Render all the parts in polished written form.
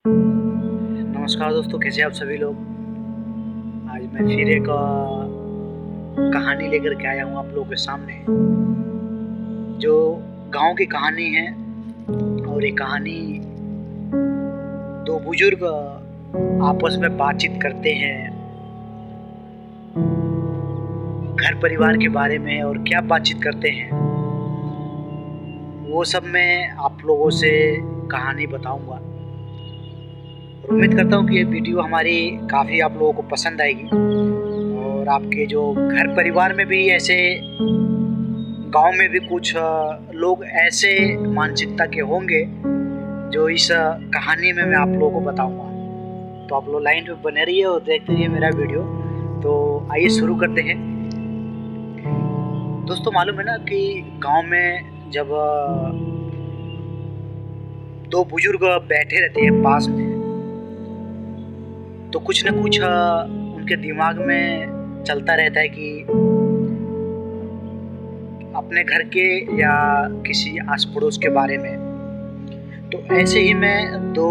नमस्कार दोस्तों, कैसे आप सभी लोग। आज मैं फिर एक कहानी लेकर के आया हूँ आप लोगों के सामने, जो गांव की कहानी है। और ये कहानी दो बुजुर्ग आपस में बातचीत करते हैं, घर परिवार के बारे में। और क्या बातचीत करते हैं वो सब मैं आप लोगों से कहानी बताऊंगा। और उम्मीद करता हूँ कि ये वीडियो हमारी काफ़ी आप लोगों को पसंद आएगी। और आपके जो घर परिवार में भी ऐसे, गांव में भी कुछ लोग ऐसे मानसिकता के होंगे जो इस कहानी में मैं आप लोगों को बताऊंगा। तो आप लोग लाइन पे बने रहिए और देखते रहिए मेरा वीडियो। तो आइए शुरू करते हैं। दोस्तों, मालूम है ना कि गांव में जब दो बुजुर्ग बैठे रहते हैं पास में, तो कुछ न कुछ उनके दिमाग में चलता रहता है कि अपने घर के या किसी आस पड़ोस के बारे में। तो ऐसे ही मैं दो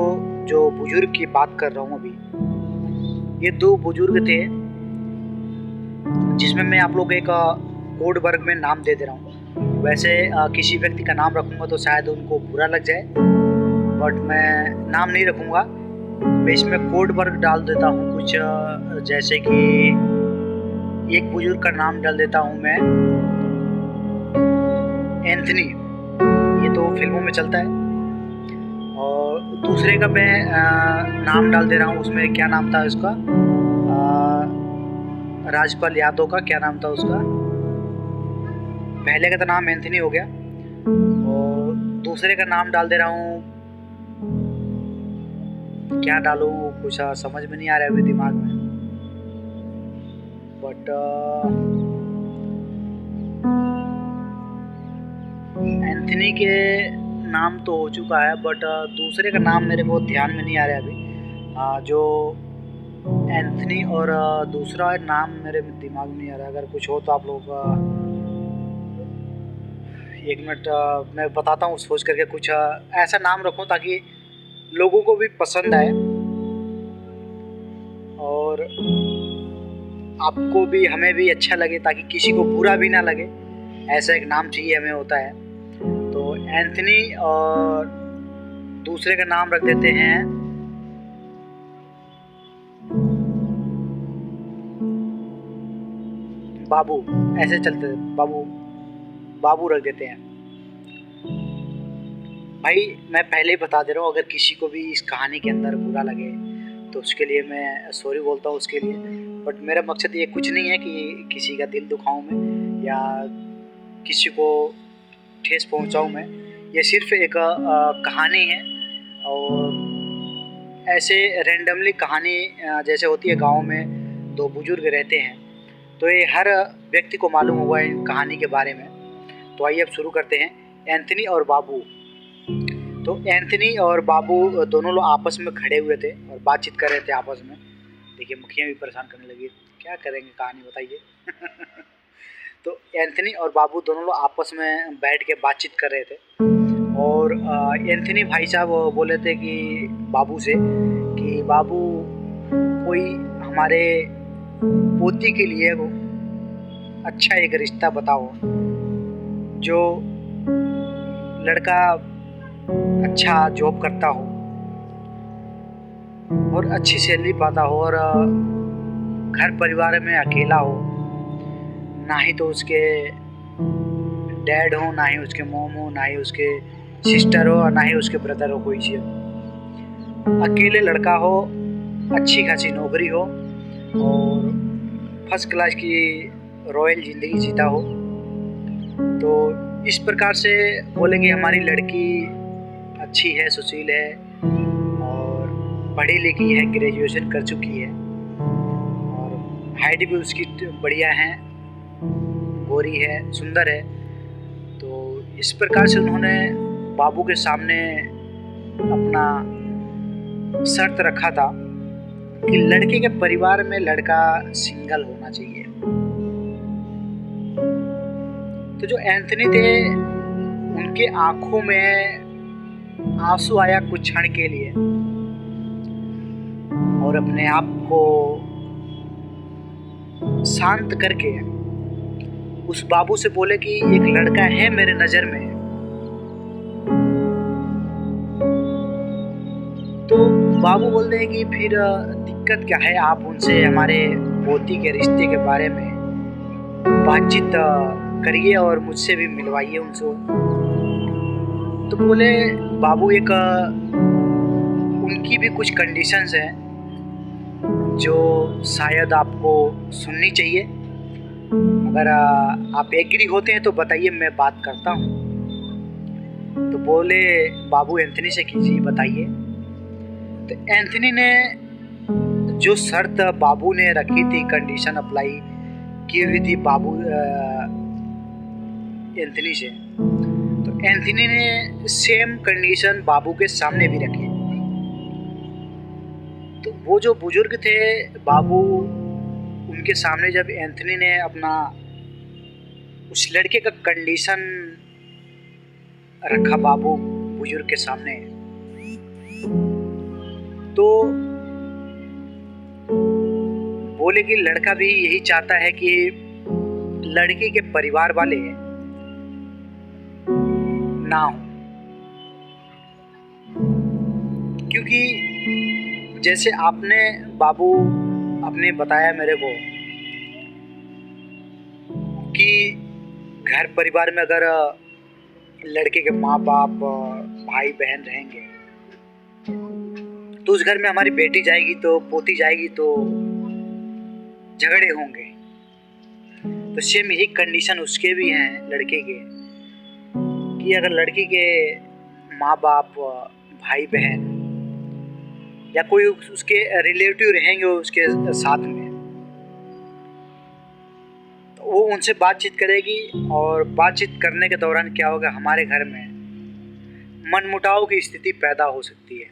जो बुजुर्ग की बात कर रहा हूँ अभी, ये दो बुजुर्ग थे जिसमें मैं आप लोग एक कोड वर्ग में नाम दे रहा हूँ। वैसे किसी व्यक्ति का नाम रखूँगा तो शायद उनको बुरा लग जाए, बट मैं नाम नहीं रखूँगा। मैं इसमें कोड वर्ग डाल देता हूँ कुछ, जैसे कि एक बुजुर्ग का नाम डाल देता हूँ मैं एंथनी, ये तो फिल्मों में चलता है। और दूसरे का मैं नाम डाल दे रहा हूँ, उसमें क्या नाम था उसका, राजपाल यादव का क्या नाम था उसका। पहले का तो नाम एंथनी हो गया और दूसरे का नाम डाल दे रहा हूँ, क्या डालूँ कुछ समझ में नहीं आ रहा है अभी दिमाग में। बट एंथनी के नाम तो हो चुका है, बट दूसरे का नाम मेरे बहुत ध्यान में नहीं आ रहा है अभी। जो एंथनी और दूसरा नाम मेरे दिमाग में नहीं आ रहा है। अगर कुछ हो तो आप लोग एक मिनट मैं बताता हूँ सोच करके। कुछ ऐसा नाम रखूँ ताकि लोगों को भी पसंद आए और आपको भी हमें भी अच्छा लगे, ताकि किसी को बुरा भी ना लगे। ऐसा एक नाम चाहिए हमें, होता है। तो एंथनी और दूसरे का नाम रख देते हैं बाबू। ऐसे चलते बाबू, बाबू रख देते हैं। भाई मैं पहले ही बता दे रहा हूँ, अगर किसी को भी इस कहानी के अंदर बुरा लगे तो उसके लिए मैं सॉरी बोलता हूँ उसके लिए। बट मेरा मकसद ये कुछ नहीं है कि किसी का दिल दुखाऊं मैं या किसी को ठेस पहुंचाऊं मैं। ये सिर्फ एक कहानी है। और ऐसे रैंडमली कहानी जैसे होती है, गांव में दो बुजुर्ग रहते हैं, तो ये हर व्यक्ति को मालूम होगा इन कहानी के बारे में। तो आइए अब शुरू करते हैं। एंथनी और बाबू। तो एंथनी और बाबू दोनों लोग आपस में खड़े हुए थे और बातचीत कर रहे थे आपस में। देखिए मुखिया भी परेशान करने लगी, क्या करेंगे, कहानी बताइए। तो एंथनी और बाबू दोनों लोग आपस में बैठ के बातचीत कर रहे थे। और एंथनी भाई साहब बोले थे कि बाबू से कि बाबू, कोई हमारे पोती के लिए वो अच्छा एक रिश्ता बताओ, जो लड़का अच्छा जॉब करता हो और अच्छी सैलरी पाता हो और घर परिवार में अकेला हो, ना ही तो उसके डैड हो, ना ही उसके मॉम हो, ना ही उसके सिस्टर हो और ना ही उसके ब्रदर हो, कोई चीज़। अकेले लड़का हो, अच्छी खासी नौकरी हो और फर्स्ट क्लास की रॉयल ज़िंदगी जीता हो। तो इस प्रकार से बोले कि हमारी लड़की अच्छी है, सुशील है और पढ़ी लिखी है, ग्रेजुएशन कर चुकी है और हाइट भी उसकी बढ़िया है, गोरी है, सुंदर है। तो इस प्रकार से उन्होंने बाबू के सामने अपना शर्त रखा था कि लड़के के परिवार में लड़का सिंगल होना चाहिए। तो जो एंथनी थे, उनके आंखों में आंसू आया कुछ क्षण के लिए। अपने आप को शांत करके उस बाबू से बोले कि एक लड़का है मेरे नजर में। तो बाबू बोलते हैं कि फिर दिक्कत क्या है, आप उनसे हमारे पोती के रिश्ते के बारे में बातचीत करिए और मुझसे भी मिलवाइए उनसे। तो बोले बाबू एक उनकी भी कुछ कंडीशंस हैं जो शायद आपको सुननी चाहिए। अगर आप एग्री होते हैं तो बताइए, मैं बात करता हूँ। तो बोले बाबू एंथनी से कीजिए, बताइए। तो एंथनी ने जो शर्त बाबू ने रखी थी, कंडीशन अप्लाई की हुई थी बाबू एंथनी से, तो एंथनी ने सेम कंडीशन बाबू के सामने भी रखी। तो वो जो बुजुर्ग थे बाबू, उनके सामने जब एंथनी ने अपना उस लड़के का कंडीशन रखा बाबू बुजुर्ग के सामने, तो बोले कि लड़का भी यही चाहता है कि लड़के के परिवार वाले ना हो, क्योंकि जैसे आपने बाबू आपने बताया मेरे को कि घर परिवार में अगर लड़के के माँ बाप भाई बहन रहेंगे तो उस घर में हमारी बेटी जाएगी तो पोती जाएगी तो झगड़े होंगे। तो सेम यही कंडीशन उसके भी हैं लड़के के, कि अगर लड़की के माँ बाप भाई बहन या कोई उसके रिलेटिव रहेंगे उसके साथ में, तो वो उनसे बातचीत करेगी और बातचीत करने के दौरान क्या होगा, हमारे घर में मनमुटाव की स्थिति पैदा हो सकती है।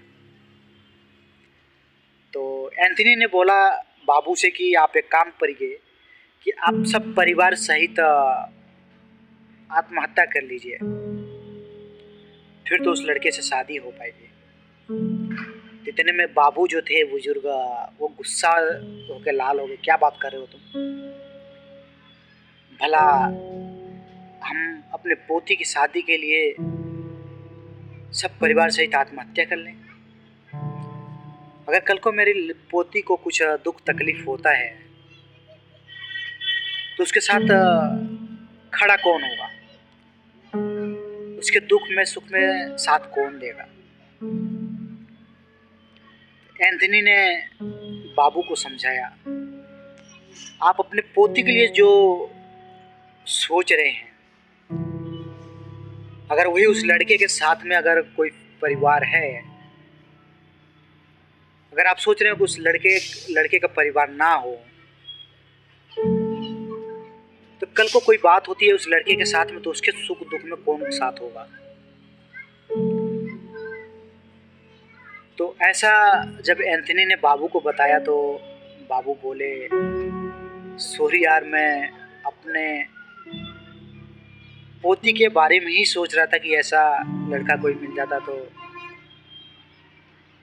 तो एंथनी ने बोला बाबू से कि आप एक काम करिए कि आप सब परिवार सहित आत्महत्या कर लीजिए, फिर तो उस लड़के से शादी हो पाएगी। इतने में बाबू जो थे बुजुर्ग, वो गुस्सा होकर लाल हो गए। क्या बात कर रहे हो तुम, भला हम अपने पोती की शादी के लिए सब परिवार सहित आत्महत्या कर लें? अगर कल को मेरी पोती को कुछ दुख तकलीफ होता है तो उसके साथ खड़ा कौन होगा, उसके दुख में सुख में साथ कौन देगा? एंथनी ने बाबू को समझाया, आप अपने पोती के लिए जो सोच रहे हैं, अगर वही उस लड़के के साथ में अगर कोई परिवार है, अगर आप सोच रहे हो कि उस लड़के का परिवार ना हो, तो कल को कोई बात होती है उस लड़के के साथ में तो उसके सुख दुख में कौन साथ होगा? तो ऐसा जब एंथनी ने बाबू को बताया तो बाबू बोले, सॉरी यार, मैं अपने पोती के बारे में ही सोच रहा था कि ऐसा लड़का कोई मिल जाता तो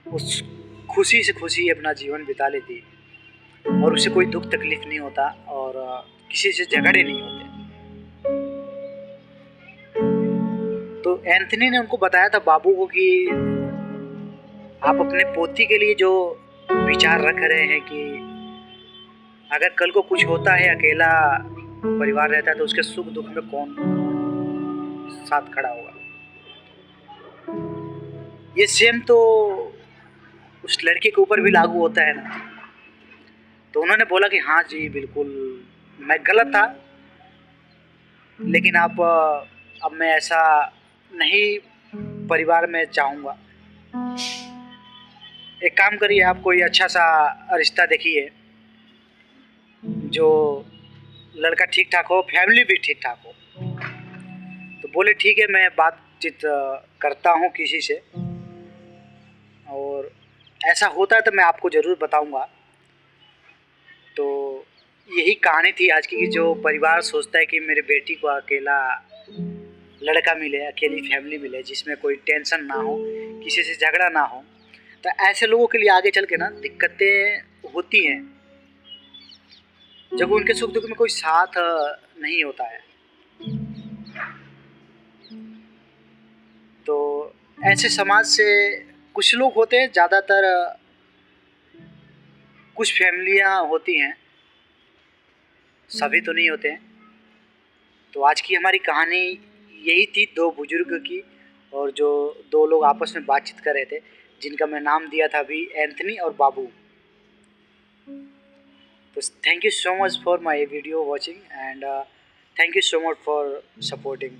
उस खुशी से खुशी अपना जीवन बिता लेती और उसे कोई दुख तकलीफ नहीं होता और किसी से झगड़े नहीं होते। तो एंथनी ने उनको बताया था बाबू को कि आप अपने पोती के लिए जो विचार रख रहे हैं कि अगर कल को कुछ होता है, अकेला परिवार रहता है तो उसके सुख दुख में कौन साथ खड़ा होगा, ये सेम तो उस लड़के के ऊपर भी लागू होता है ना। तो उन्होंने बोला कि हाँ जी बिल्कुल, मैं गलत था, लेकिन अब मैं ऐसा नहीं परिवार में चाहूँगा। एक काम करिए, आप कोई अच्छा सा रिश्ता देखिए जो लड़का ठीक ठाक हो, फैमिली भी ठीक ठाक हो। तो बोले ठीक है, मैं बातचीत करता हूँ किसी से, और ऐसा होता है तो मैं आपको ज़रूर बताऊँगा। तो यही कहानी थी आज की, कि जो परिवार सोचता है कि मेरे बेटी को अकेला लड़का मिले, अकेली फैमिली मिले जिसमें कोई टेंशन ना हो, किसी से झगड़ा ना हो, तो ऐसे लोगों के लिए आगे चल के ना दिक्कतें होती हैं जब उनके सुख दुख में कोई साथ नहीं होता है। तो ऐसे समाज से कुछ लोग होते हैं, ज़्यादातर कुछ फैमिलियाँ होती हैं, सभी तो नहीं होते हैं। तो आज की हमारी कहानी यही थी, दो बुजुर्ग की, और जो दो लोग आपस में बातचीत कर रहे थे, जिनका मैं नाम दिया था अभी एंथनी और बाबू। तो thank you so much for my video watching, and thank you so much for supporting.